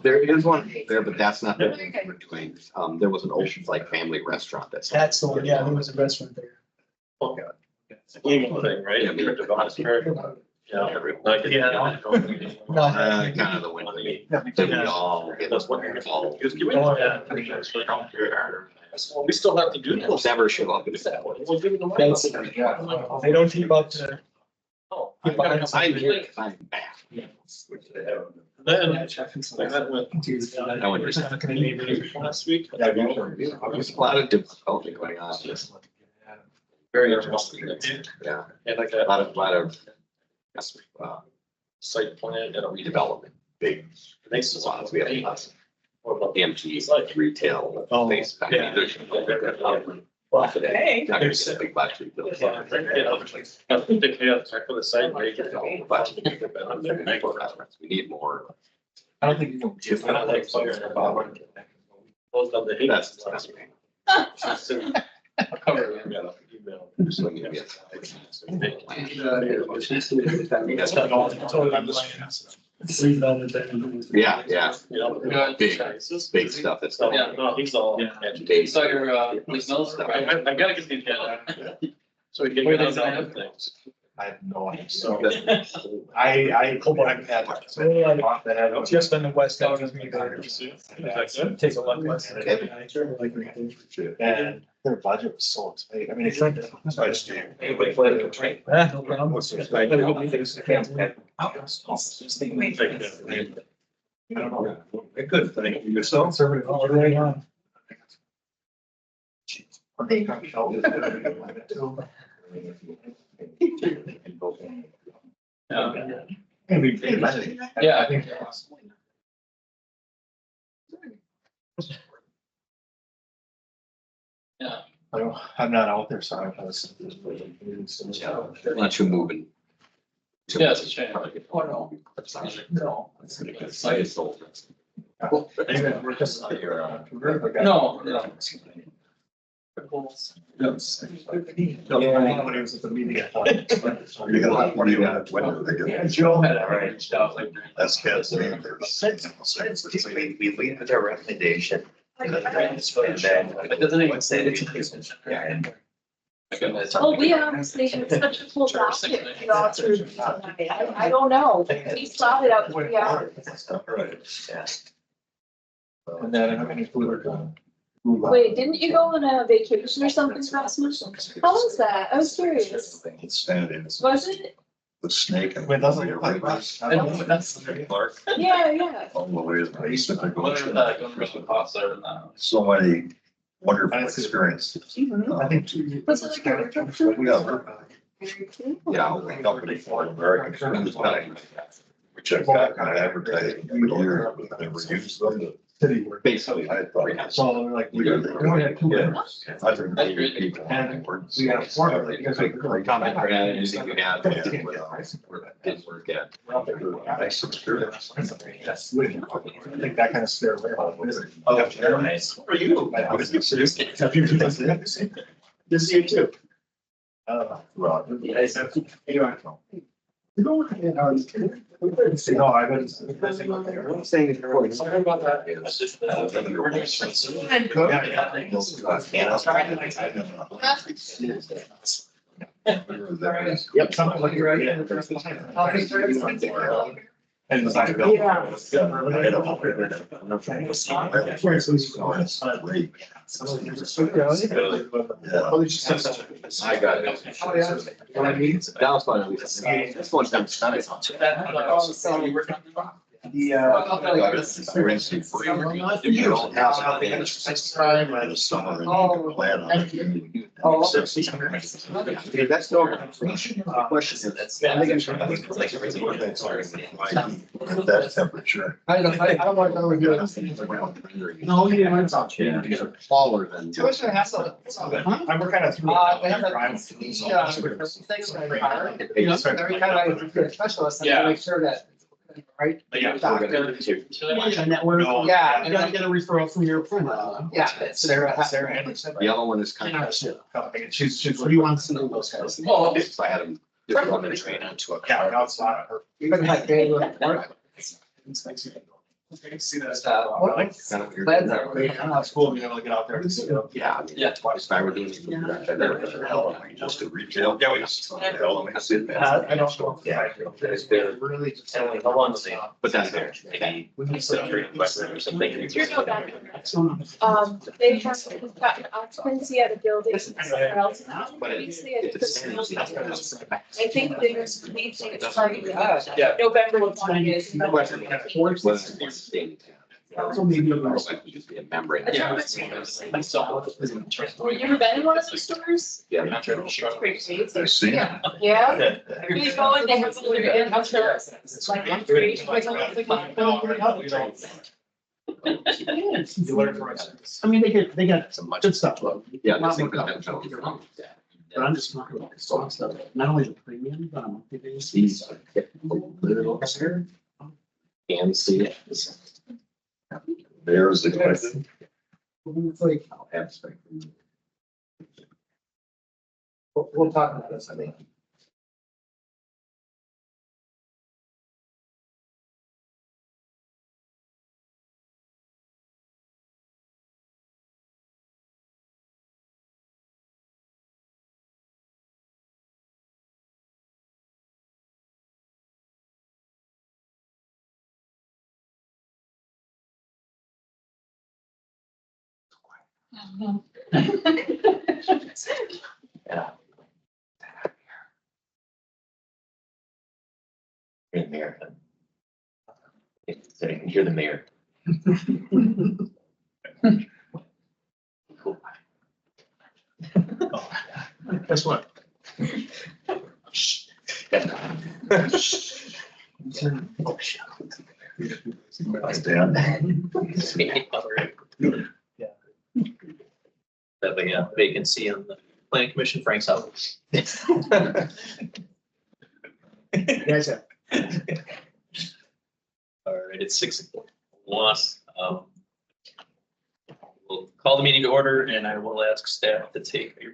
There is one there, but that's not the one we're doing. There was an old like family restaurant that's. That's the one, yeah, there was a restaurant there. Okay. It's a legal thing, right? Yeah, You're developing. Yeah. Like, Kind of the one that we all get. That's what you're all Because give me that. We still have to do that. never show up. We'll give it the money. That's, they don't keep up to. Oh, I gotta I'm here, I'm back. Then, I met with No one just. last week. There's a lot of difficulty going on. Very interesting. Yeah, And like a a lot of, site plan and a redevelopment, big Next to lots. We have lots of What about the empty retail space. back Yeah. there. Hey. Not gonna say big box retail. I think they can check for the site. But we need more. I don't think you can. Just kind of like fire and power. Closed on the. That's me. I'll cover it. Yeah, email. Just looking at it. Yeah, yeah, big stuff that's. Yeah, no, he's all. Big. So your, signals, I gotta get these guys. So we can Where get they on sign other things. I have no idea. So. I've had. Just on the west end. Is that good? Take a look west. And their budget was so expensive. I mean, it's like. Yeah, no problem. I don't know. A good thing. Yourself. Conservative all the way on. yeah, I think. Yeah, I'm not out there, so I don't know. Why don't you move in? yeah, it's a shame. Oh, no. No. Site is sold. No, no. Nobody was at the meeting at one. You got a lot more, you got, when do they get? Joe had already reached out like. That's Kat's name. We leave with our recommendation. And then. It doesn't even say that. Yeah. Well, we honestly, it's such a cool document. You know, it's- I don't know. We saw it out 3 hours. Yeah. And then I'm in food. Wait, didn't you go on a vacation or something last month? How was that? I was curious. It's standing, it's Was it? the snake and. Wait, doesn't look like much. I know, but that's. Yeah, yeah. All the way to the Pacific Wonder if that goes with the cost or not. So many wonderful experiences. I think. Was it like a river cruise? Yeah. The company for American. We checked back on advertising for years, but never used them. City work. Basically. I thought. So they're like, we got. I think maybe people. And we got a formula, because we. Comment for that, anything you have. Didn't work out. Nice experience. I think that kind of scared away. Oh, nice. Who are you? Good to see you too. Right. No, I've been. I'm saying it's important. Sorry about that. Yep, something like you're right. And the side bill. Yeah. I got it. That was fun. This one's done. You don't have something in the summer and you can plan on it. That's no question. At that temperature. I don't want to overdo it. No, you didn't. Taller than. Commissioner Hassel. I work kind of through. They have like things in their car. You know, so every time I get a specialist, I Yeah. make sure that, right? Yeah. Doctor. And that we're, yeah, you gotta get a referral from your friend. Yeah, Sarah Anderson. The other one is kind of. She's. What do you want to see in those guys? Oh, So I had him. Just run and train onto a Yeah, car. no, it's not her. Even like they were. See that. Kind of weird. It's cool being able to get out there. Yeah. I mean, Yeah. If I were doing. Just a retail place. Hell, let me see that. I don't know. Yeah. It's been really. And how long is it? But that's there. Maybe or something. You're no better. They have gotten occupancy at a building somewhere else now. But Previously, I think it's. this- I think there's leasing it's starting Yeah. November of 20 So maybe. Just be a membrane. Yeah. Have you ever been in one of those stores? Yeah. It's pretty crazy. I see. Yeah. Yeah. You go in, they have some of their in-house shows. It's like recreation. You learn from us. I mean, they got It's a much. good stuff, though. Yeah. A lot this more thing coverage, that- don't get me wrong. But I'm just talking about the song stuff, not only the premium, but on the basis. These are a little here. Can see it. There's the question. It's like, I'll have spectrum. we'll talk about this, I think. Yeah. You're the mayor. So you can hear the mayor. Guess what? Dan. That big vacancy on the planning commission, Frank's house. Guys, have All right, it's 6:01. We'll call the meeting to order and I will ask staff to take your.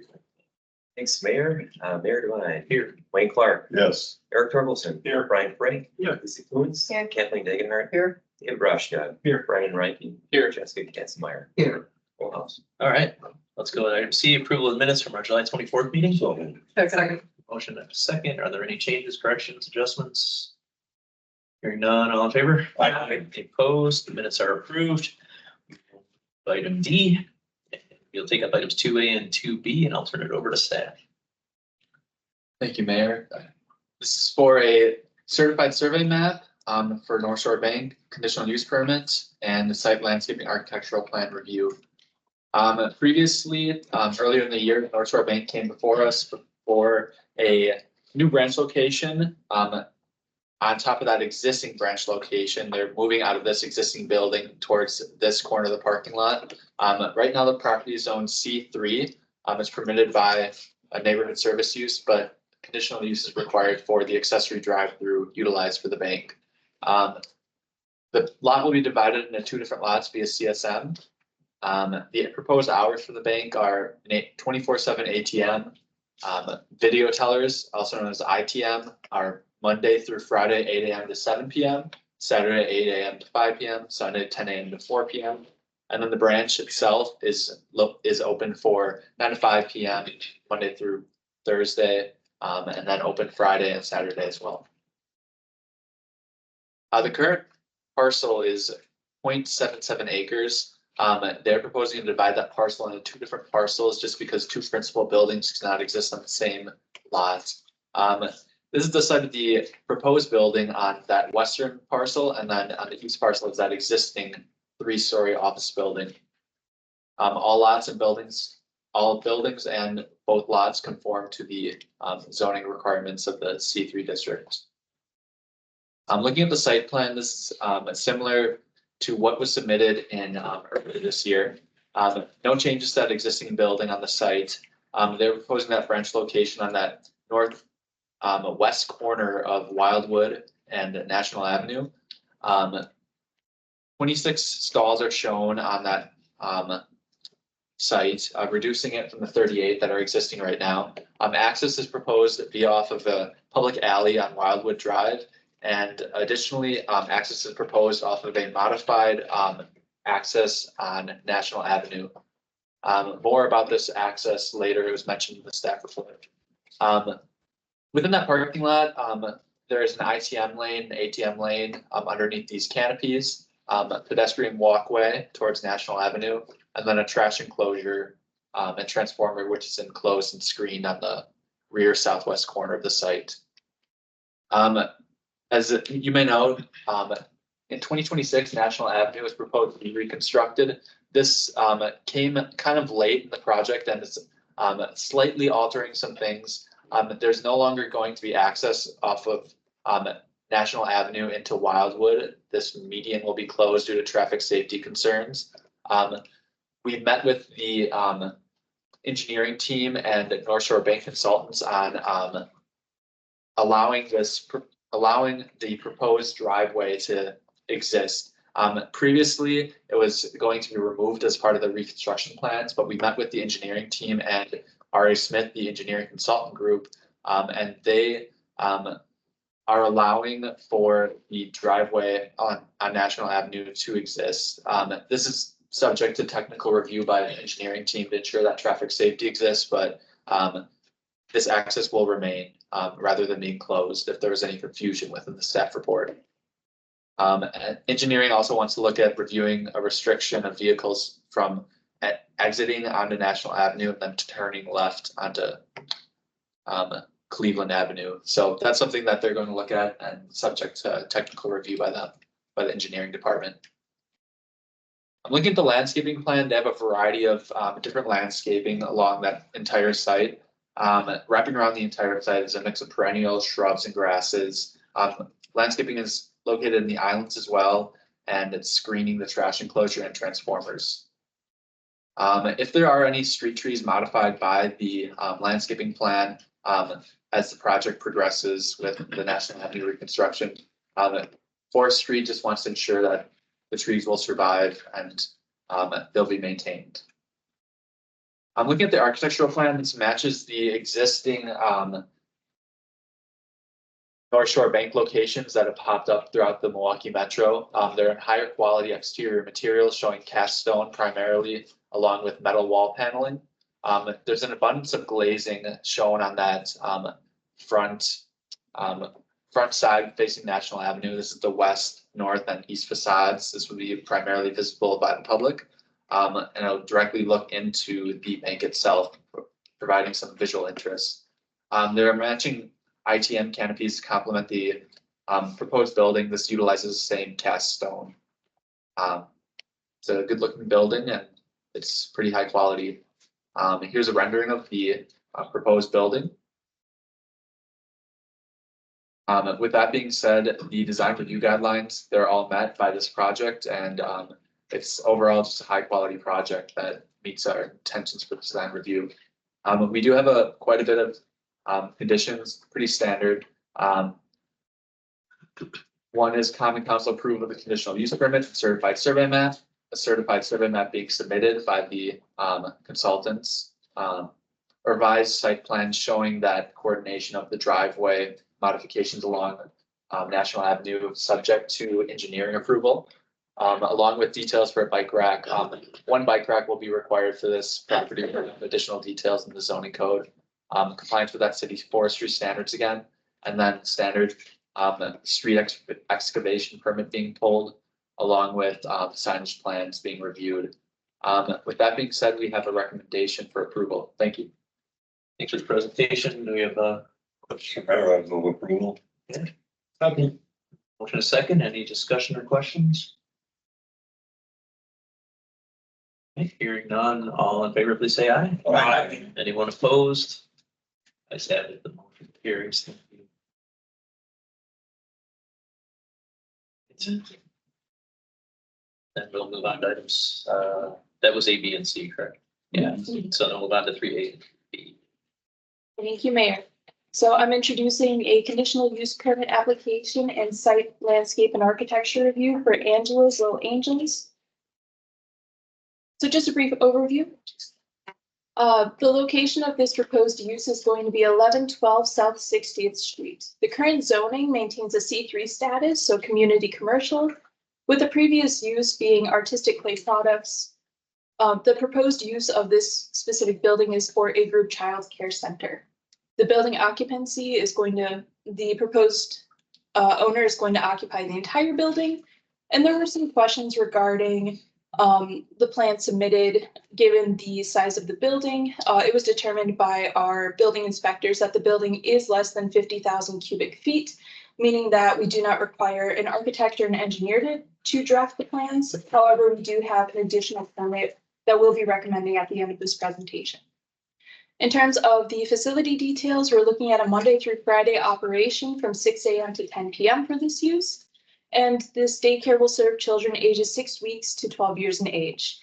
Thanks, Mayor. Mayor Devine. Here. Wayne Clark. Yes. Eric Torkelson. Here. Brian Freddie. Here. Lisa Coons. Here. Kathleen Dagenhart. Here. David Roshka. Here. Brian Reinke. Here. Jessica Katzenmeyer. Here. Full house. All right, let's go to item C, approval of minutes from our July 24th meeting. Second. Motion and a second. Are there any changes, corrections, adjustments? Hearing none, all in favor? Aye. Opposed, the minutes are approved. Item D, you'll take up items 2A and 2B and I'll turn it over to staff. Thank you, Mayor. This is for a certified survey map for North Shore Bank, conditional use permit, and the site landscaping architectural plan review. Previously, earlier in the year, North Shore Bank came before us for a new branch location. On top of that existing branch location, they're moving out of this existing building towards this corner of the parking lot. Right now, the property is zoned C3. It's permitted by a neighborhood service use, but conditional use is required for the accessory drive-through utilized for the bank. The lot will be divided into two different lots via CSM. The proposed hours for the bank are an 24/7 ATM. Video tellers, also known as ITM, are Monday through Friday, 8 a.m. to 7 p.m., Saturday, 8 a.m. to 5 p.m., Sunday, 10 a.m. to 4 p.m. And then the branch itself is open for 9 to 5 p.m. Monday through Thursday, and then open Friday and Saturday as well. The current parcel is 0.77 acres. They're proposing to divide that parcel into two different parcels just because two principal buildings cannot exist on the same lot. This is the site of the proposed building on that western parcel, and then on the east parcel is that existing 3-story office building. All buildings and both lots conform to the zoning requirements of the C3 district. Looking at the site plan, this is similar to what was submitted in earlier this year. No changes to that existing building on the site. They're proposing that branch location on that north west corner of Wildwood and National Avenue. 26 stalls are shown on that site, reducing it from the 38 that are existing right now. Access is proposed via off of a public alley on Wildwood Drive, And additionally, access is proposed off of a modified access on National Avenue. More about this access later. It was mentioned in the staff report. Within that parking lot, there is an ITM lane, ATM lane underneath these canopies, a pedestrian walkway towards National Avenue, and then a trash enclosure and transformer, which is enclosed and screened on the rear southwest corner of the site. As you may know, in 2026, National Avenue was proposed to be reconstructed. This came kind of late in the project and is slightly altering some things. There's no longer going to be access off of National Avenue into Wildwood. This median will be closed due to traffic safety concerns. We met with the engineering team and North Shore Bank consultants on allowing the proposed driveway to exist. Previously, it was going to be removed as part of the reconstruction plans, but we met with the engineering team and R.A. Smith, the engineering consultant group, and they are allowing for the driveway on National Avenue to exist. This is subject to technical review by the engineering team to ensure that traffic safety exists, but this access will remain rather than being closed if there was any confusion within the staff report. Engineering also wants to look at reviewing a restriction of vehicles from exiting onto National Avenue and then turning left onto Cleveland Avenue. So that's something that they're going to look at and subject to technical review by the engineering department. I'm looking at the landscaping plan. They have a variety of different landscaping along that entire site. Wrapping around the entire site is a mix of perennials, shrubs, and grasses. Landscaping is located in the islands as well, and it's screening the trash enclosure and transformers. If there are any street trees modified by the landscaping plan as the project progresses with the National Avenue reconstruction, Forestry just wants to ensure that the trees will survive and they'll be maintained. I'm looking at the architectural plan. This matches the existing North Shore Bank locations that have popped up throughout the Milwaukee Metro. They're in higher quality exterior materials showing cast stone primarily, along with metal wall paneling. There's an abundance of glazing shown on that front side facing National Avenue. This is the west, north, and east facades. This would be primarily visible by the public. And it'll directly look into the bank itself, providing some visual interest. There are matching ITM canopies to complement the proposed building. This utilizes the same cast stone. It's a good looking building and it's pretty high quality. Here's a rendering of the proposed building. With that being said, the design review guidelines, they're all met by this project, and it's overall just a high quality project that meets our intentions for design review. We do have quite a bit of conditions, pretty standard. One is Common Council approval of the conditional use permit, certified survey map, a certified survey map being submitted by the consultants. A revised site plan showing that coordination of the driveway modifications along National Avenue subject to engineering approval, along with details for a bike rack. One bike rack will be required for this property with additional details in the zoning code. Compliance with that city's forestry standards again, and then standard street excavation permit being pulled, along with signage plans being reviewed. With that being said, we have a recommendation for approval. Thank you. Thanks for the presentation. Do we have a question? I move approval. Motion a second. Any discussion or questions? Okay, hearing none, all in favor, please say aye. Aye. Anyone opposed? I said the motion carries. Thank you. Then we'll move on to items, that was A, B, and C, correct? Yeah, so then we'll move on to 3A and B. Thank you, Mayor. So I'm introducing a conditional use permit application and site landscape and architecture review for Angelo's Little Angels. So just a brief overview. The location of this proposed use is going to be 1112 South 60th Street. The current zoning maintains a C3 status, so community commercial, with the previous use being artistic clay products. The proposed use of this specific building is for a group child care center. The building occupancy is the proposed owner is going to occupy the entire building. And there were some questions regarding the plan submitted, given the size of the building. It was determined by our building inspectors that the building is less than 50,000 cubic feet, meaning that we do not require an architect or an engineer to draft the plans. However, we do have an additional permit that we'll be recommending at the end of this presentation. In terms of the facility details, we're looking at a Monday through Friday operation from 6 a.m. to 10 p.m. for this use. And this daycare will serve children ages 6 weeks to 12 years in age.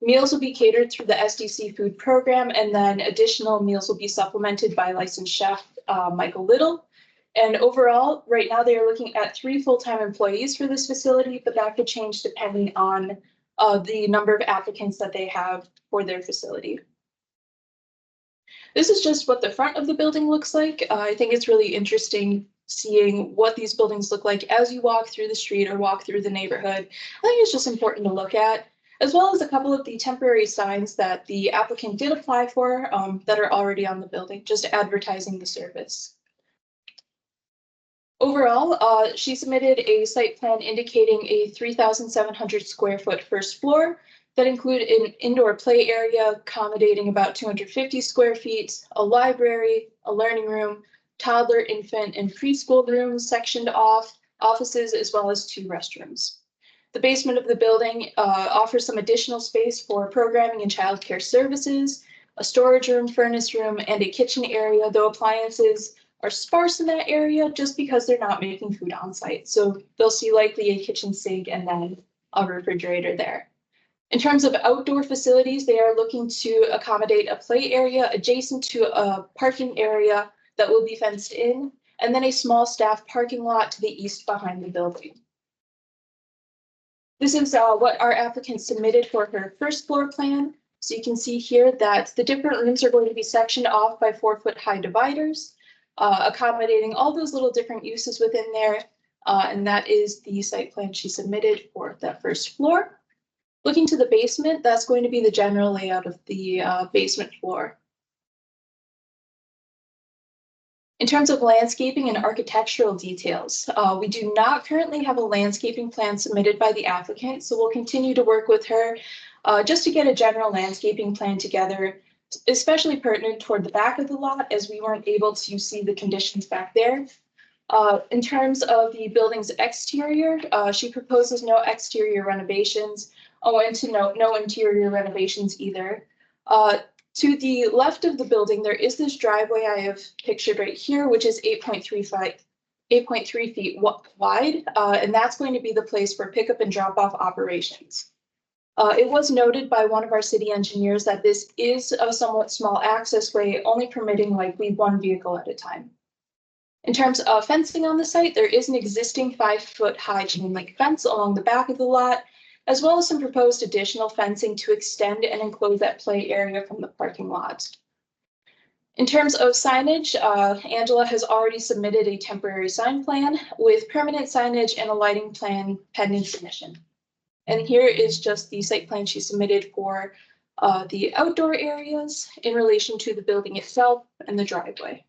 Meals will be catered through the SDC food program, and then additional meals will be supplemented by licensed chef Michael Little. And overall, right now they are looking at 3 full-time employees for this facility, but that could change depending on the number of applicants that they have for their facility. This is just what the front of the building looks like. I think it's really interesting seeing what these buildings look like as you walk through the street or walk through the neighborhood. I think it's just important to look at, as well as a couple of the temporary signs that the applicant did apply for that are already on the building, just advertising the service. Overall, she submitted a site plan indicating a 3,700 square foot first floor that include an indoor play area accommodating about 250 square feet, a library, a learning room, toddler, infant, and preschool rooms sectioned off, offices, as well as 2 restrooms. The basement of the building offers some additional space for programming and childcare services, a storage room, furnace room, and a kitchen area, though appliances are sparse in that area just because they're not making food on site. So they'll see likely a kitchen sink and then a refrigerator there. In terms of outdoor facilities, they are looking to accommodate a play area adjacent to a parking area that will be fenced in, and then a small staff parking lot to the east behind the building. This is what our applicant submitted for her first floor plan. So you can see here that the different rooms are going to be sectioned off by 4-foot-high dividers, accommodating all those little different uses within there. And that is the site plan she submitted for that first floor. Looking to the basement, that's going to be the general layout of the basement floor. In terms of landscaping and architectural details, we do not currently have a landscaping plan submitted by the applicant, so we'll continue to work with her just to get a general landscaping plan together, especially pertinent toward the back of the lot, as we weren't able to see the conditions back there. In terms of the building's exterior, she proposes no exterior renovations, and to note, no interior renovations either. To the left of the building, there is this driveway I have pictured right here, which is 8.3 feet wide, and that's going to be the place for pickup and drop-off operations. It was noted by one of our city engineers that this is a somewhat small access way, only permitting likely 1 vehicle at a time. In terms of fencing on the site, there is an existing 5-foot-high chain link fence along the back of the lot, as well as some proposed additional fencing to extend and enclose that play area from the parking lot. In terms of signage, Angela has already submitted a temporary sign plan with permanent signage and a lighting plan pending submission. And here is just the site plan she submitted for the outdoor areas in relation to the building itself and the driveway.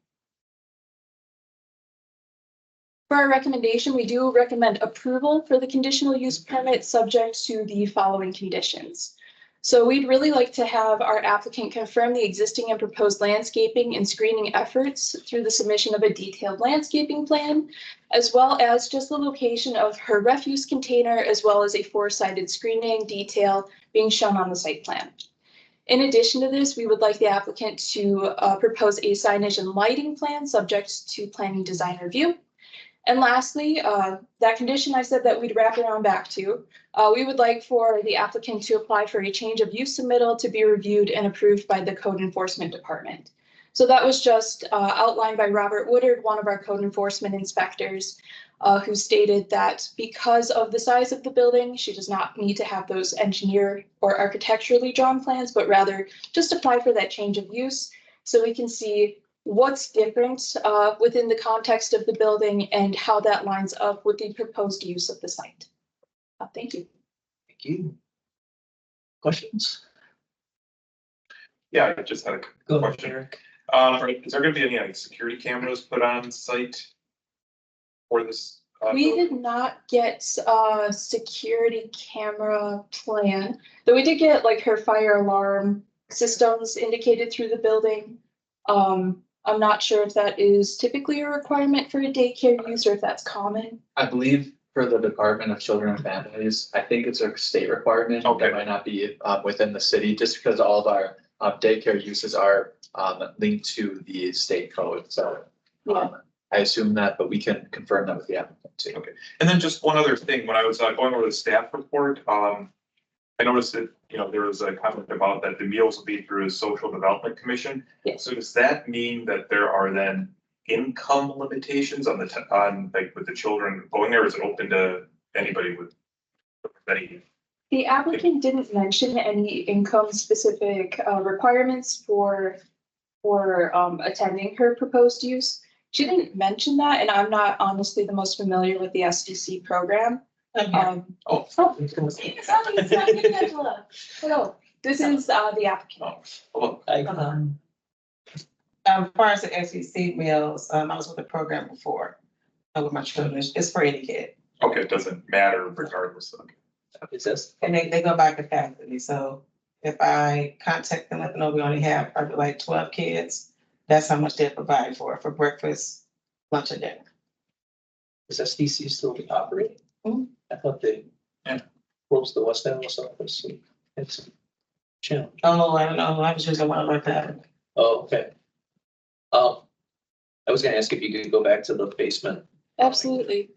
For our recommendation, we do recommend approval for the conditional use permit subject to the following conditions. So we'd really like to have our applicant confirm the existing and proposed landscaping and screening efforts through the submission of a detailed landscaping plan, as well as just the location of her refuse container, as well as a 4-sided screening detail being shown on the site plan. In addition to this, we would like the applicant to propose a signage and lighting plan subject to planning design review. And lastly, that condition I said that we'd wrap around back to, we would like for the applicant to apply for a change of use submittal to be reviewed and approved by the Code Enforcement Department. So that was just outlined by Robert Woodard, one of our code enforcement inspectors, who stated that because of the size of the building, she does not need to have those engineer or architecturally drawn plans, but rather just apply for that change of use. So we can see what's different within the context of the building and how that lines up with the proposed use of the site. Thank you. Thank you. Questions? Yeah, I just had a Go ahead, question. Eric. Is there gonna be any like security cameras put on site for this? We building? did not get a security camera plan, though we did get like her fire alarm systems indicated through the building. I'm not sure if that is typically a requirement for a daycare use or if that's common. I believe for the Department of Children and Families, I think it's a state requirement. Okay. That might not be within the city, just because all of our daycare uses are linked to the state code, so. I assume that, but we can confirm that with the applicant too. Okay. And then just one other thing, when I was going over the staff report, I noticed that, there was a comment about that the meals will be through a social development commission. Yes. So does that mean that there are then income limitations on like with the children going there? Is it open to anybody with any? The applicant didn't mention any income specific requirements for attending her proposed use. She didn't mention that, and I'm not honestly the most familiar with the SDC program. Oh. Hello, this is the applicant. Oh, As far as the SEC meals, I was with the program before, with my children, it's for any kid. okay, it doesn't matter regardless of. Is this? And they go by capacity, so if I contact them, let them know we only have probably like 12 kids, that's how much they provide for breakfast, lunch, and dinner. Is SDC still operating? Mhm. I thought they closed the West Dallas office. It's a challenge. Oh, I don't know, I was just one like that. Oh, okay. I was gonna ask if you could go back to the basement Absolutely.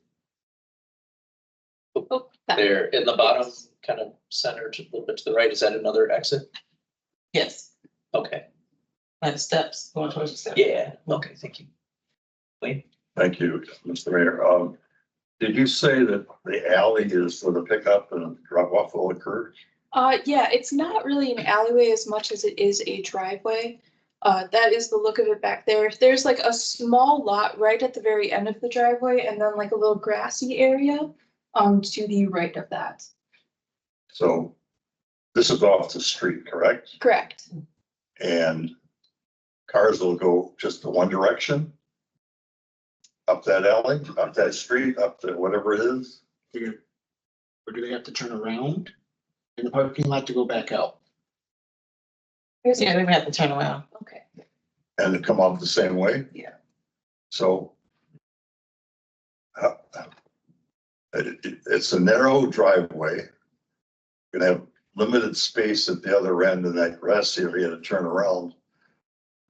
Oh, that- there in the bottom, kind of center to a little bit to the right. Is that another exit? Yes, Okay, like the steps, going towards the steps. yeah, okay, thank you. Wayne? Thank you, Mr. Mayor. Did you say that the alley is where the pickup and drop off will occur? Yeah, it's not really an alleyway as much as it is a driveway. That is the look of it back there. There's like a small lot right at the very end of the driveway and then like a little grassy area to the right of that. So this is off the street, correct? Correct. And cars will go just the one direction? Up that alley, up that street, up to whatever it is? Or do they have to turn around in the parking lot to go back out? There's Yeah, they would have to turn around. Okay. And it come off the same way? Yeah. So it's a narrow driveway. You're gonna have limited space at the other end of that grass area to turn around.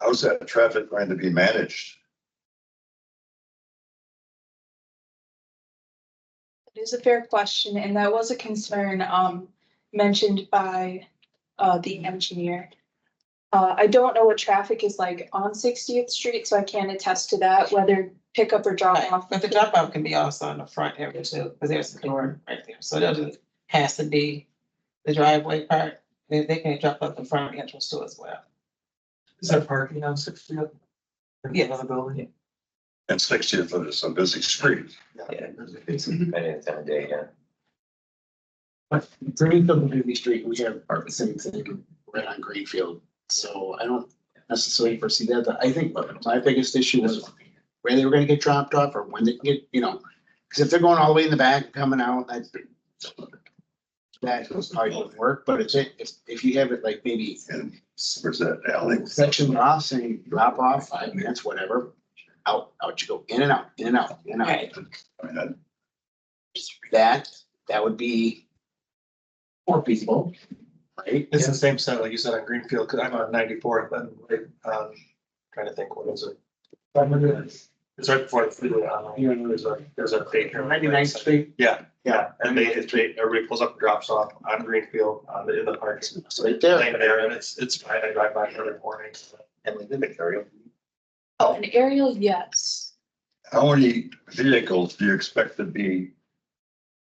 How's that traffic going to be managed? It is a fair question, and that was a concern mentioned by the engineer. I don't know what traffic is like on 60th Street, so I can't attest to that, whether pickup or drop off. But the drop off can be also on the front area too, because there's a door right there, so it doesn't, has to be the driveway part, they can drop up the front entrance too as well. Is there parking on 60th? Yes. Another building? And 60th is a busy street. It's Depending on the time of day, yeah. But Greenfield and Newby Street, we have the same thing right on Greenfield, so I don't necessarily foresee that. But I think my biggest issue was where they were gonna get dropped off or when they can get, because if they're going all the way in the back, and coming out, that probably wouldn't work, but if you have it like maybe And where's that alley? section off, saying drop off 5 minutes, whatever, out you go, in and out, in and out, in and out. Right. I mean, That would be more feasible, right? It's the same set, like you said, on Greenfield, because I'm on 94th, but trying to think, what is it? 5 minutes. It's right before the freeway. There's a baker. 99th Street. Yeah, and everybody pulls up and drops off on Greenfield, in the parking. Right there. Laying there, and it's fine, I drive by every morning. And we live in area. Oh, an aerial, yes. How many vehicles do you expect to be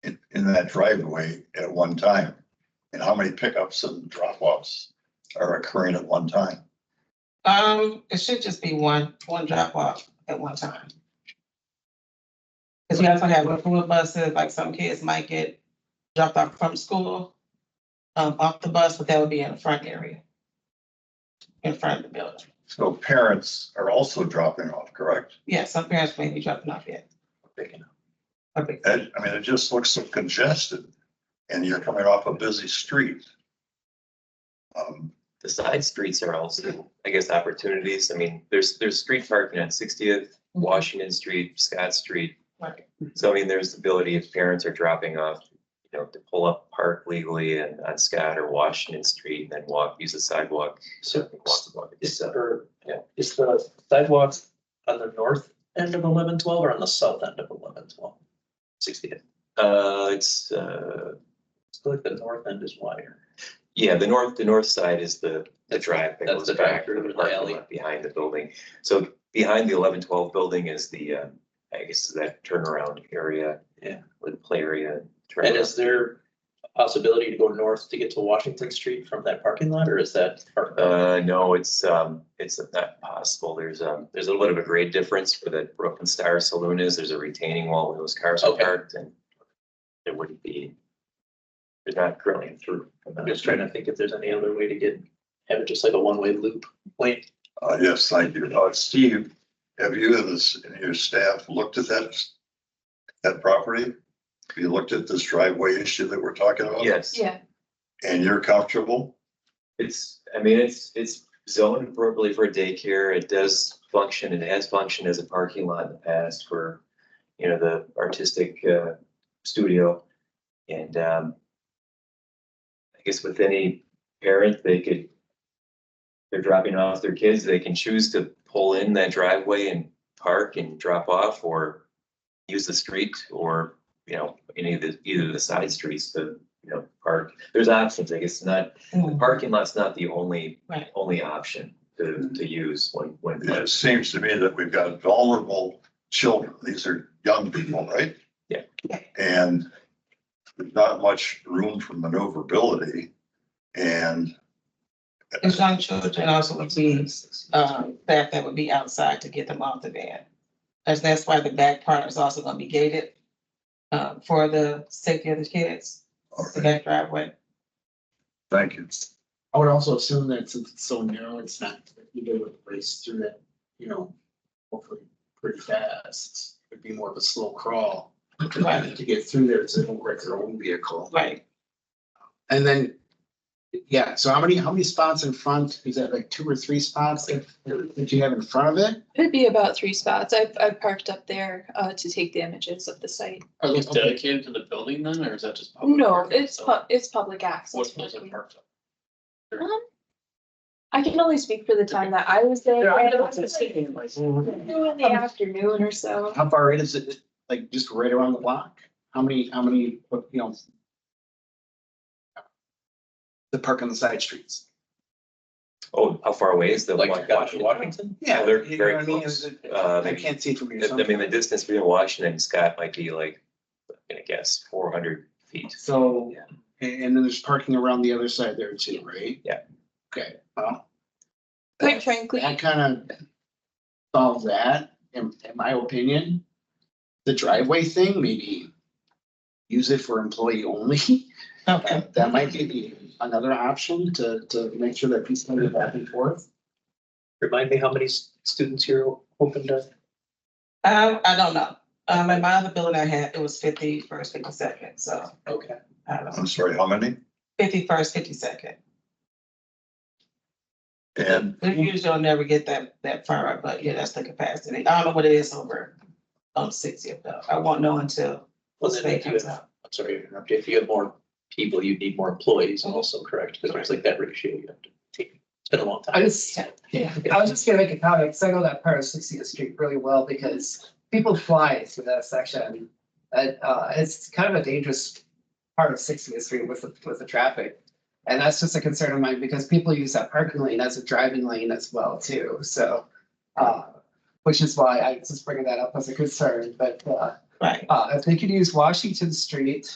in that driveway at one time? And how many pickups and drop-offs are occurring at one time? It should just be one drop off at one time. Cause we also have referral buses, like some kids might get dropped off from school, off the bus, but that would be in the front area. In front of the building. So parents are also dropping off, correct? Yeah, some parents may be dropping off yet. Okay. I mean, it just looks so congested and you're coming off a busy street. The side streets are also, I guess, opportunities. I mean, there's street parking on 60th, Washington Street, Scott Street. Right. So I mean, there's the ability if parents are dropping off, you know, to pull up, park legally and on Scott or Washington Street, and then use the sidewalk. Is the sidewalks on the north end of 1112 or on the south end of 1112? 60th. It's Like the north end is wider. yeah, the north side is the drive that That's goes the back drive to the through the parking alley. lot behind the building. So behind the 1112 building is the, I guess, that turnaround area. Yeah. With play area. And turnaround. is there a possibility to go north to get to Washington Street from that parking lot, or is that? No, it's not possible. There's a little bit of a grade difference where the Broken Star Saloon is. There's a retaining wall where those cars are Okay. parked, and it wouldn't be. There's not currently a through. I'm just trying to think if there's any other way to have it just like a one-way loop lane. Yes, thank you. Steve, have you and your staff looked at that property? Have you looked at this driveway issue that we're talking about? Yes. Yeah. And you're comfortable? It's zoned appropriately for daycare. It does function, it has functioned as a parking lot in the past for, you know, the artistic studio. And I guess with any parent, they're dropping off their kids, they can choose to pull in that driveway and park and drop off, or use the street, or, you know, either the side streets to, you know, park. There's options, I guess. The parking lot's not the only Right. option to use when. It seems to me that we've got vulnerable children. These are young people, right? Yeah. And there's not much room for maneuverability. And There's young children also would be, that would be outside to get them off the van. That's why the back part is also gonna be gated, for the safety of the kids, the back driveway. thank you. I would also assume that since it's so narrow, it's not, you be able to race through that, you know, hopefully pretty fast. It'd be more of a slow crawl Right. to get through there, so they don't wreck their own vehicle. Right. And then, yeah, so how many spots in front? Is that like 2 or 3 spots that you have in front of it? It'd be about 3 spots. I've parked up there to take the images of the site. Are those okay? dedicated to the building then, or is that just? public No, parking? it's public access. What's those parking. parked up? I can only speak for the time that I was there. Yeah, I and it know was it's like taking, like, 2 in the afternoon or so. How far in is it? Like just right around the block? How many, you know? The park on the side streets? Oh, how far away is the? Like Washington? Washington? Yeah, they're you know very what I mean? close. Is it- I I mean, can't see from your. I mean, the distance between Washington and Scott might be like, I'm gonna guess, 400 feet. So, Yeah. and then there's parking around the other side there too, right? Yeah. Okay, well. Quite frankly- That kind of solves that, in my opinion. The driveway thing, maybe use it for employee only. Okay. That might be another option to make sure that people can get back and forth. Remind me how many students you're hoping to? I don't know. In my other building I had, it was 51st, 52nd, so Okay. I don't know. I'm sorry, how many? 51st, 52nd. And We usually don't never get that far up, but yeah, that's the capacity. I don't know what it is over on 60th though. I won't know until Well, the then state if you comes have, out. I'm sorry to interrupt you. If you have more people, you need more employees also, correct? Because there's like that ratio you have to take. It's been a long time. I was just gonna make a comment, because I know that part of 60th Street really well, because people fly through that section. And it's kind of a dangerous part of 60th Street with the traffic. And that's just a concern of mine, because people use that parking lane as a driving lane as well too, so. which is why I was just bringing that up as a concern, but, Right. if they could use Washington Street,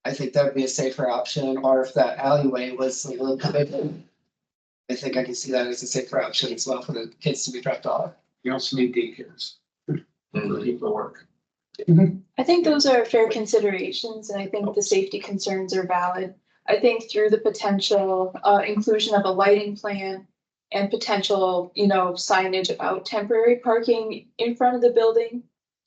I think that would be a safer option, or if that alleyway was a little bit, I think I can see that as a safer option as well for the kids to be dropped off. You also need daycares. For people to work. I think those are fair considerations, and I think the safety concerns are valid. I think through the potential inclusion of a lighting plan and potential, signage about temporary parking in front of the building,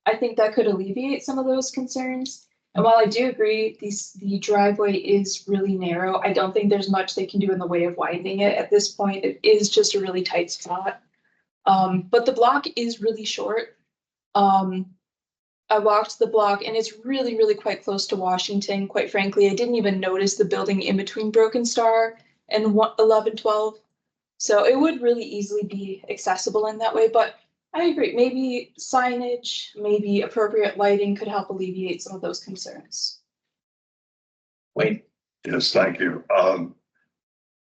I think that could alleviate some of those concerns. And while I do agree, the driveway is really narrow, I don't think there's much they can do in the way of widening it at this point. It is just a really tight spot. But the block is really short. I walked the block and it's really, really quite close to Washington. Quite frankly, I didn't even notice the building in between Broken Star and 1112. So it would really easily be accessible in that way, but I agree, maybe signage, maybe appropriate lighting could help alleviate some of those concerns. Wayne, Yes, thank you.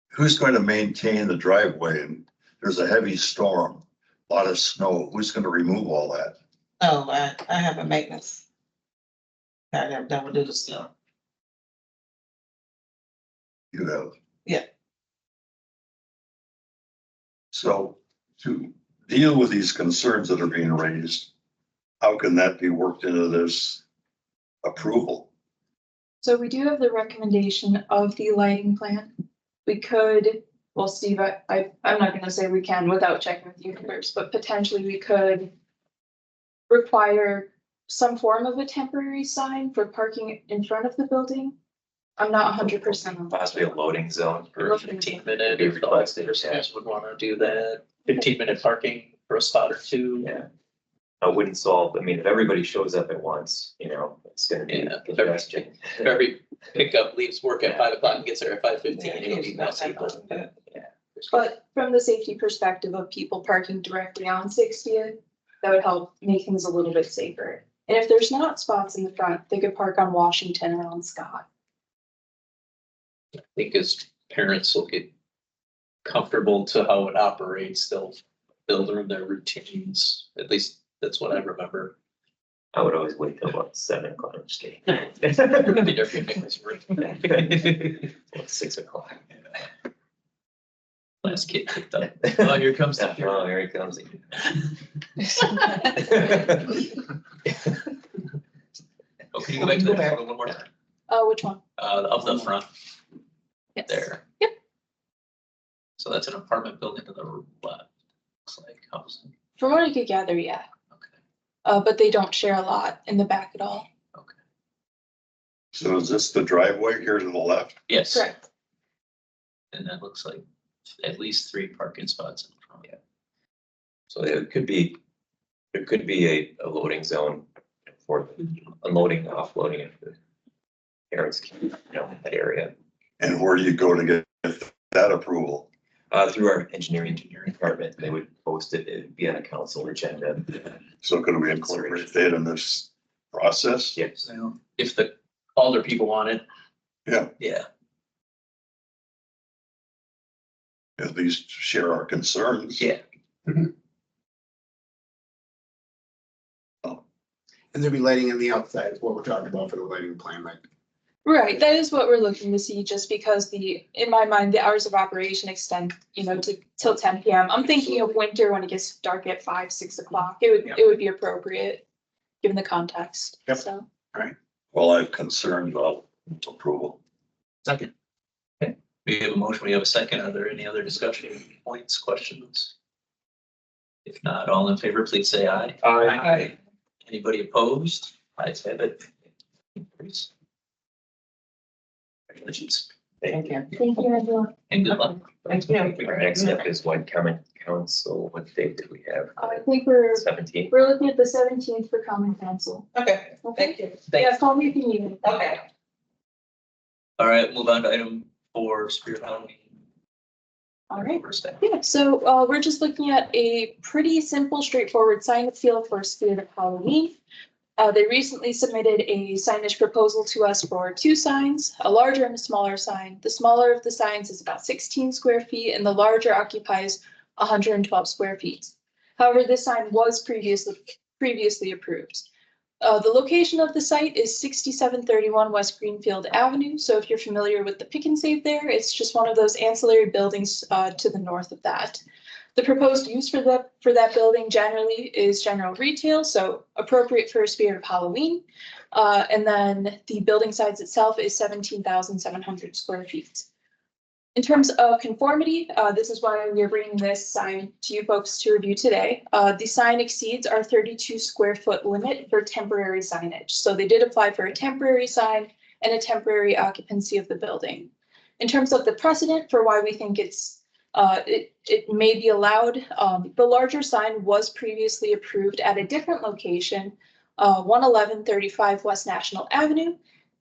Who's going to maintain the driveway? And there's a heavy storm, a lot of snow. Who's going to remove all that? Oh, I have a maintenance. That would do the stuff. You have. Yeah. So to deal with these concerns that are being raised, how can that be worked into this approval? So we do have the recommendation of the lighting plan. We could, well, Steve, I'm not gonna say we can without checking with you first, but potentially we could require some form of a temporary sign for parking in front of the building. I'm not 100% on that. Possibly a loading zone for Loading 15-minute, Be if the requested, listeners would wanna do that, 15-minute parking for a spot or two. Yeah. I wouldn't solve, I mean, if everybody shows up at once, it's gonna be Yeah. congestion. If every pickup leaves work at 5 o'clock and gets there at 5:15, it'll be more people. But from the safety perspective of people parking directly on 60th, that would help make things a little bit safer. And if there's not spots in the front, they could park on Washington or on Scott. I think as parents will get comfortable to how it operates, they'll build their routines. At least that's what I remember. I would always wait till about 7 o'clock each day. Be different things. About 6 o'clock. Last kid picked up. Oh, here comes the. Oh, here he comes. Oh, can you go back to that photo one more time? Which one? Of the front Yes. there. Yep. So that's an apartment building to the left, looks like housing. From what I could gather, yeah. Okay. But they don't share a lot in the back at all. Okay. So is this the driveway here to the left? Yes. Correct. And that looks like at least 3 parking spots in front. Yeah. So it could be a loading zone for unloading, offloading if the parents can, that area. And where do you go to get that approval? Through our engineering department, they would post it, it'd be on a council agenda. So could we incorporate that in this process? Yes. So if the older people want it. Yeah. Yeah. At least share our concerns. Yeah. And there'll be lighting on the outside is what we're talking about for the lighting plan, like. Right, that is what we're looking to see, just because in my mind, the hours of operation extend, till 10 PM. I'm thinking of winter when it gets dark at 5, 6 o'clock. It would be appropriate, given the context, Yep. so. Well, I have concerns about approval. Second. Okay, we have a motion, we have a second. Are there any other discussion points, questions? If not, all in favor, please say aye. Aye. Anybody opposed? Ayes have it. Congratulations Thank you. Thank you, everyone. and good luck. Thank you. Our next step is one common council. What date did we have? I think we're 17th. looking at the 17th for common council. Okay, Okay? thank you. Yeah, call me if you need it. Okay. All right, move on to item 4, Spirit Halloween. All right. First step. Yeah, so we're just looking at a pretty simple, straightforward sign appeal for Spirit of Halloween. They recently submitted a signage proposal to us for 2 signs, a larger and a smaller sign. The smaller of the signs is about 16 square feet and the larger occupies 112 square feet. However, this sign was previously approved. The location of the site is 6731 West Greenfield Avenue. So if you're familiar with the Pick and Save there, it's just one of those ancillary buildings to the north of that. The proposed use for that building generally is general retail, so appropriate for a spirit of Halloween. And then the building size itself is 17,700 square feet. In terms of conformity, this is why we are bringing this sign to you folks to review today. The sign exceeds our 32 square foot limit for temporary signage. So they did apply for a temporary sign and a temporary occupancy of the building. In terms of the precedent for why we think it may be allowed, the larger sign was previously approved at a different location, 11135 West National Avenue.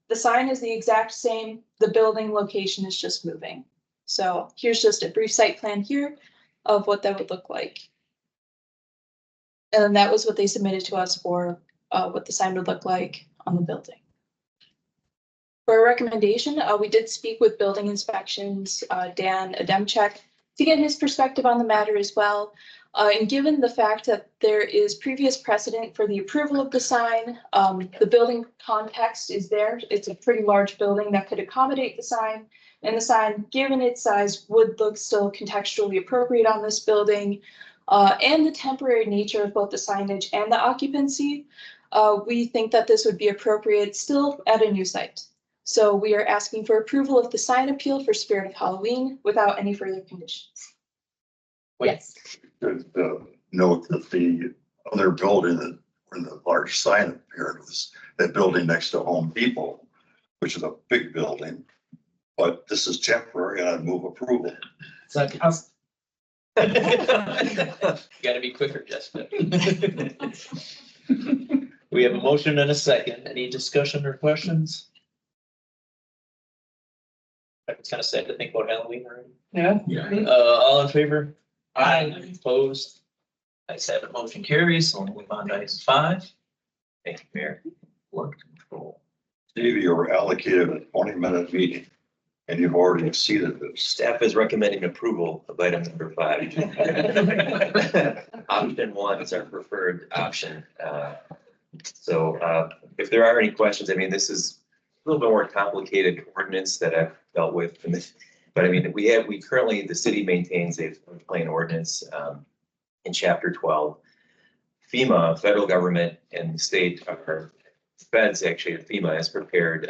The sign is the exact same. The building location is just moving. So here's just a brief site plan here of what that would look like. And that was what they submitted to us for what the sign would look like on the building. For a recommendation, we did speak with building inspections, Dan Adamczyk, to get his perspective on the matter as well. And given the fact that there is previous precedent for the approval of the sign, the building context is there. It's a pretty large building that could accommodate the sign. And the sign, given its size, would look still contextually appropriate on this building. And the temporary nature of both the signage and the occupancy, we think that this would be appropriate still at a new site. So we are asking for approval of the sign appeal for Spirit of Halloween without any further conditions. Yes. Note that the other building that where the large sign appeared was that building next to Home Depot, which is a big building. But this is temporary and I'd move approval. So Gotta be quicker, Jessica. We have a motion and a second. Any discussion or questions? It's kind of sad to think about Halloween already. yeah. All in favor? Aye. Opposed? Ayes have it, motion carries. So we'll move on to item 5. Thank you, Mayor. Flood control. Steve, you were allocated a 20-minute meeting and you've already exceeded this. Staff is recommending approval of item number 5. Option 1 is our preferred option. So if there are any questions, I mean, this is a little bit more complicated ordinance that I've dealt with. But I mean, we currently, the city maintains a floodplain ordinance in chapter 12. FEMA, federal government, and the state, our feds actually, FEMA has prepared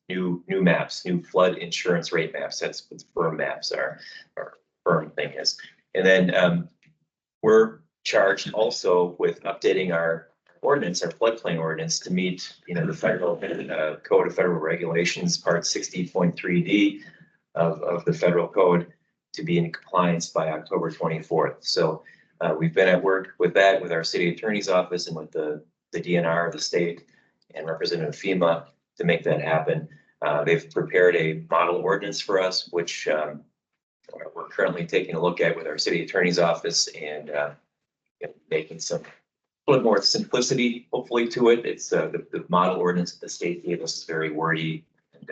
new maps, new flood insurance rate maps. That's what firm maps are, or firm thing is. And then we're charged also with updating our ordinance, our floodplain ordinance, to meet, the federal Code of Federal Regulations, Part 60.3D of the federal code, to be in compliance by October 24th. So we've been at work with that, with our city attorney's office and with the DNR of the state and Representative FEMA to make that happen. They've prepared a model ordinance for us, which we're currently taking a look at with our city attorney's office and making some a little more simplicity, hopefully, to it. It's the model ordinance that the state gave us is very wordy and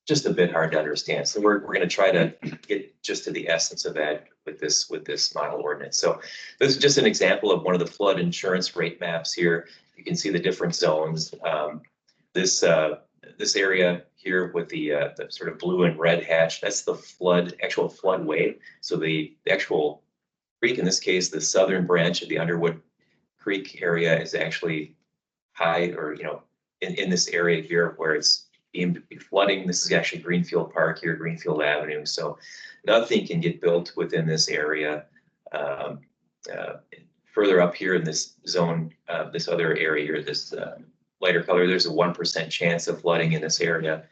just a bit hard to understand. So we're going to try to get just to the essence of that with this model ordinance. So this is just an example of one of the flood insurance rate maps here. You can see the different zones. This area here with the sort of blue and red hatch, that's the actual floodway. So the actual creek, in this case, the southern branch of the Underwood Creek area is actually high, or in this area here where it's deemed to be flooding. This is actually Greenfield Park here, Greenfield Avenue. So nothing can get built within this area. Further up here in this zone, this other area here, this lighter color, there's a 1% chance of flooding in this area.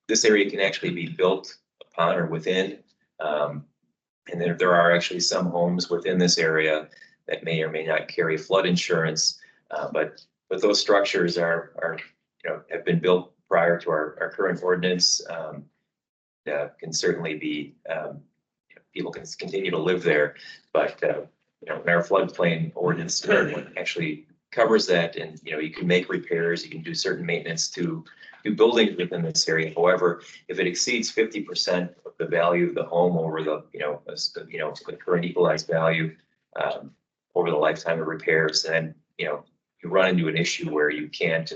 This area can actually be built upon or within. And there are actually some homes within this area that may or may not carry flood insurance, but those structures are have been built prior to our current ordinance. Can certainly be people can continue to live there, but in our floodplain ordinance actually covers that, and you can make repairs, you can do certain maintenance to buildings within this area. However, if it exceeds 50% of the value of the home over the, the current equalized value, over the lifetime of repairs, and, you run into an issue where you can't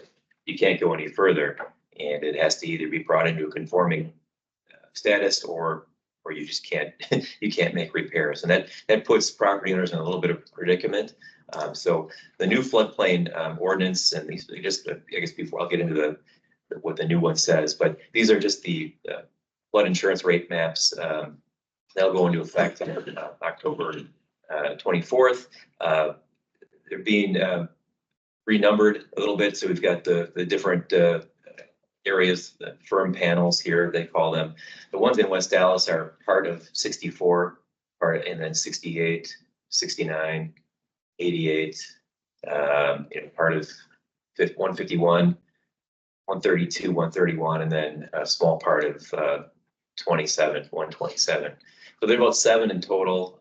go any further, and it has to either be brought into a conforming status, or you just can't, you can't make repairs. And that puts property owners in a little bit of predicament. So the new floodplain ordinance, and these, just, I guess before I'll get into what the new one says, but these are just the flood insurance rate maps. They'll go into effect on October 24th. They're being renumbered a little bit. So we've got the different areas, the firm panels here, they call them. The ones in West Dallas are part of 64, and then 68, 69, 88, part of 151, 132, 131, and then a small part of 27, 127. So there are about 7 in total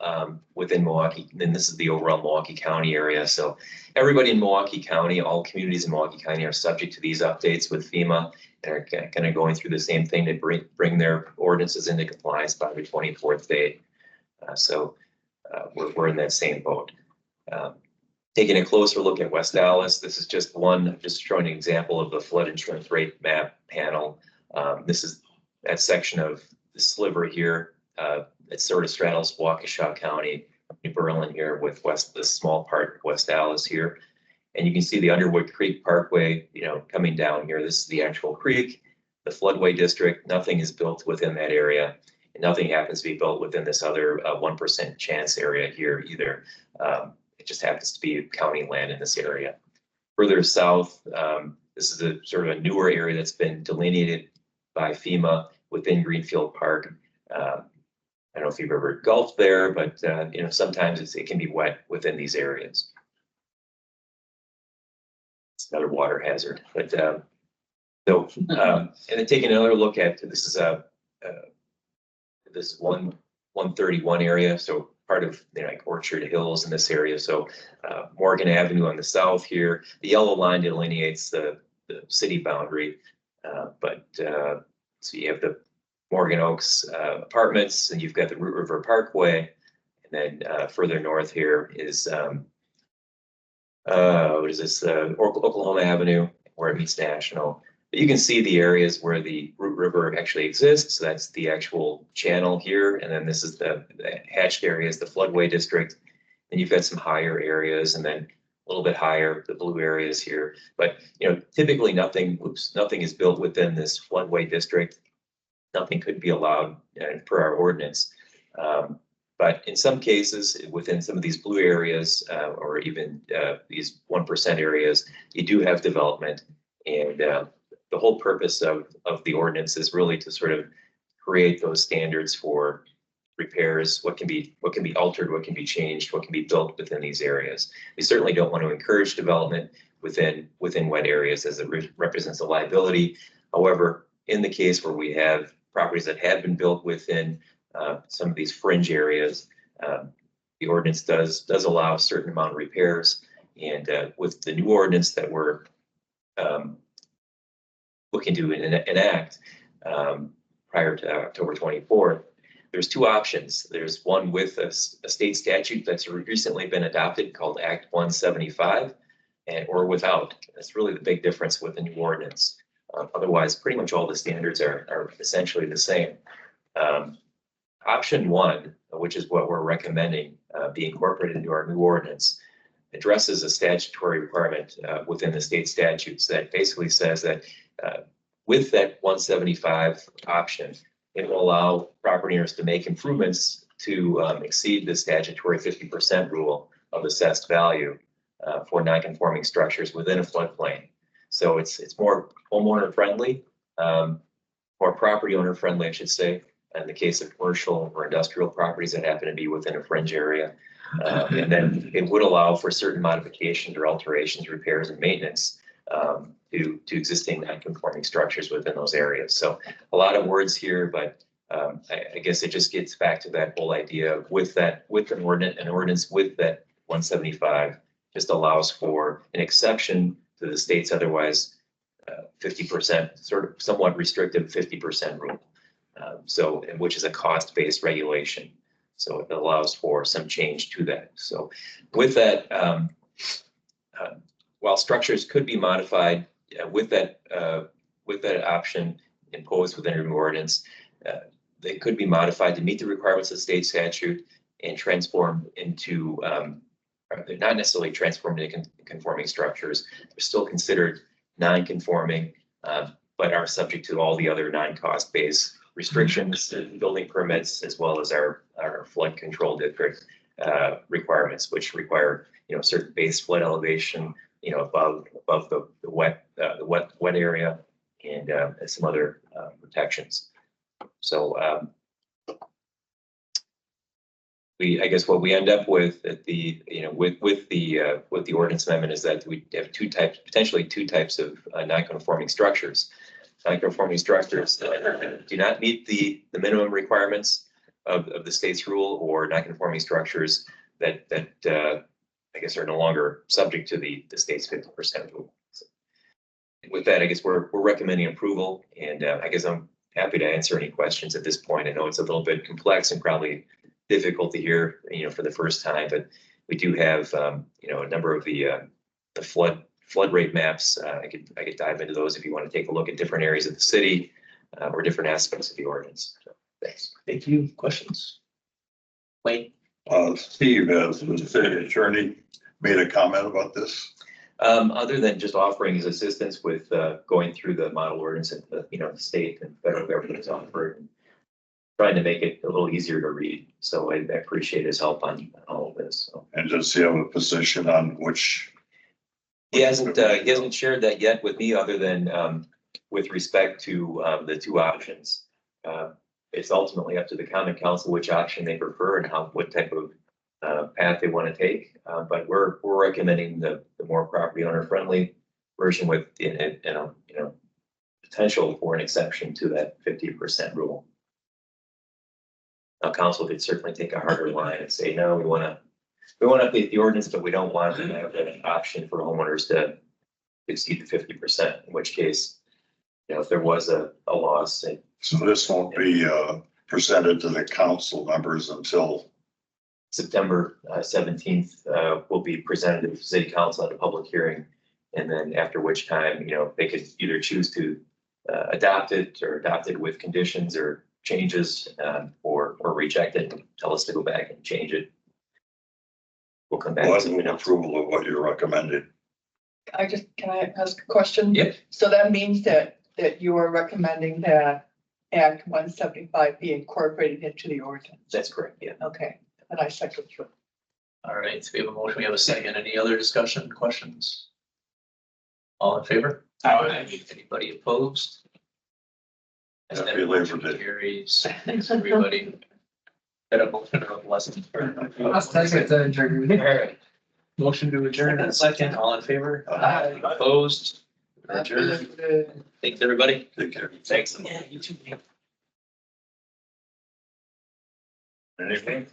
within Milwaukee. And this is the overall Milwaukee County area. So everybody in Milwaukee County, all communities in Milwaukee County are subject to these updates with FEMA. They're kind of going through the same thing to bring their ordinances into compliance by the 24th date. So we're in that same boat. Taking a closer look at West Dallas, this is just showing an example of the flood insurance rate map panel. This is that section of the sliver here. It sort of straddles Waukesha County, New Berlin here, with this small part of West Dallas here. And you can see the Underwood Creek Parkway, coming down here. This is the actual creek, the floodway district. Nothing is built within that area, and nothing happens to be built within this other 1% chance area here either. It just happens to be county land in this area. Further south, this is a sort of a newer area that's been delineated by FEMA within Greenfield Park. I don't know if you've ever golfed there, but sometimes it can be wet within these areas. It's another water hazard. But and then taking another look at this is this 131 area, so part of like Orchard Hills in this area. So Morgan Avenue on the south here. The yellow line delineates the city boundary, so you have the Morgan Oaks apartments, and you've got the Root River Parkway, and then further north here is what is this? Oklahoma Avenue, where it meets National. But you can see the areas where the Root River actually exists. So that's the actual channel here, and then this is the hatched areas, the floodway district. And you've got some higher areas, and then a little bit higher, the blue areas here. But typically nothing is built within this floodway district. Nothing could be allowed per our ordinance. But in some cases, within some of these blue areas, or even these 1% areas, you do have development. And the whole purpose of the ordinance is really to sort of create those standards for repairs, what can be altered, what can be changed, what can be built within these areas. We certainly don't want to encourage development within wet areas, as it represents a liability. However, in the case where we have properties that have been built within some of these fringe areas, the ordinance does allow a certain amount of repairs. And with the new ordinance that we're looking to enact prior to October 24th, there's 2 options. There's one with a state statute that's recently been adopted called Act 175, or without. That's really the big difference with the new ordinance. Otherwise, pretty much all the standards are essentially the same. Option 1, which is what we're recommending be incorporated into our new ordinance, addresses a statutory requirement within the state statutes that basically says that with that 175 option, it will allow property owners to make improvements to exceed the statutory 50% rule of assessed value for non-conforming structures within a floodplain. So it's more homeowner friendly, more property owner friendly, I should say, in the case of commercial or industrial properties that happen to be within a fringe area. And then it would allow for certain modifications or alterations, repairs, and maintenance to existing non-conforming structures within those areas. So a lot of words here, but I guess it just gets back to that whole idea of with an ordinance with that 175 just allows for an exception to the state's otherwise 50%, sort of somewhat restrictive 50% rule. So, and which is a cost-based regulation. So it allows for some change to that. So with that, while structures could be modified with that option imposed within a new ordinance, they could be modified to meet the requirements of the state statute and transform into, they're not necessarily transformed into conforming structures. They're still considered non-conforming, but are subject to all the other non-cost-based restrictions, building permits, as well as our flood control district requirements, which require, certain base flood elevation, above the wet area, and some other protections. So I guess what we end up with at the, with the ordinance amendment is that we have potentially two types of non-conforming structures. Non-conforming structures do not meet the minimum requirements of the state's rule, or non-conforming structures that I guess are no longer subject to the state's 50% rule. So with that, I guess we're recommending approval, and I guess I'm happy to answer any questions at this point. I know it's a little bit complex and probably difficult to hear, for the first time, but we do have, a number of the flood rate maps. I could dive into those if you want to take a look at different areas of the city or different aspects of the ordinance. So, thanks. Thank you. Questions? Wayne? Steve, as the city attorney, made a comment about this. Other than just offering his assistance with going through the model ordinance that the state and federal government has offered, and trying to make it a little easier to read. So I appreciate his help on all of this. So. And does he have a position on which? He hasn't shared that yet with me, other than with respect to the two options. It's ultimately up to the common council which option they prefer and what type of path they want to take. But we're recommending the more property owner friendly version with potential for an exception to that 50% rule. Now, council could certainly take a harder line and say, no, we want to update the ordinance, but we don't want to have an option for homeowners to exceed the 50%, in which case, if there was a loss. So this won't be presented to the council members until September 17th, will be presented to the city council at a public hearing. And then after which time, they could either choose to adopt it with conditions or changes, or reject it and tell us to go back and change it. We'll come back to approval of what you're recommending. Can I ask a question? Yep. So that means that you are recommending that Act 175 be incorporated into the ordinance? That's correct, yeah. Okay, and I second you. All right, so we have a motion, we have a second. Any other discussion, questions? All in favor? Aye. Anybody opposed? As Happy that Labor motion Day. carries. Thanks, everybody. Got a motion of lessons. I'll second the adjournment. All right. Motion to adjourn in a second. All in favor? Aye. Opposed? Adjourn. Thanks, everybody. Take care. Thanks. Anything?